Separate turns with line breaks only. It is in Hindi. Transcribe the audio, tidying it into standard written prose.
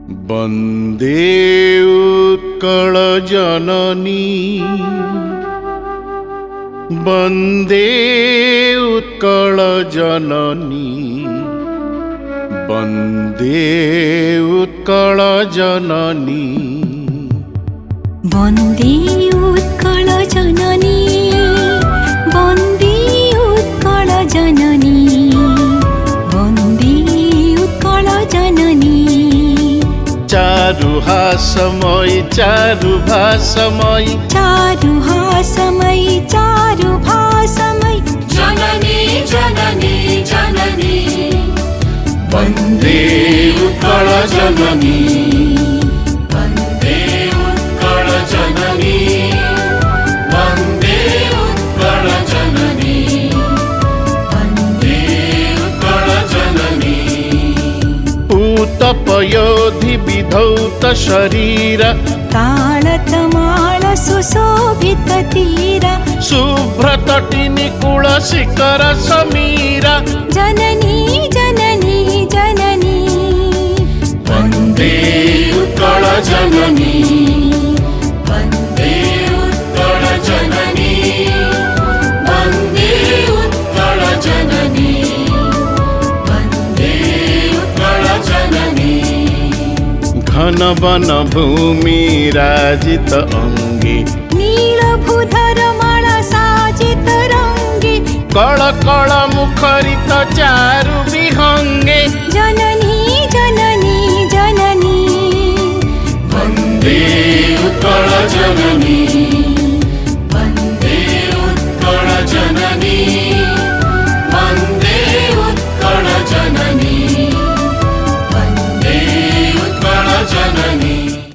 वन्दे उत्कल जननी वन्दे उत्कल जननी वन्दे उत्कल जननी
वन्दे उत्कल जननी वन्दे उत्कल जननी वन्दे उत्कल जननी
चारुहासमयी चारुभासमयी
चारुहासमयी चारुभासमयी
जननी जननी जननी
वन्दे उत्कल जननी
वन्दे उत्कल जननी वन्दे उत्कल जननी वन्दे उत्कल जननी
पूतपयोधि विधौत शरीर
ताळतमाळ सुशोभित तीर
शुभ्रतटिनी कुल शिखर समीर
जननी जननी जननी
वन्दे उत्कल जननी
वन्दे उत्कल जननी वन्दे उत्कल जननी वन्दे उत्कल जननी
घनवन भूमि राजित अंगे
नीलभूधर माला साजित रंगे
कळ कळ मुखरित चारु विहंगे
जननी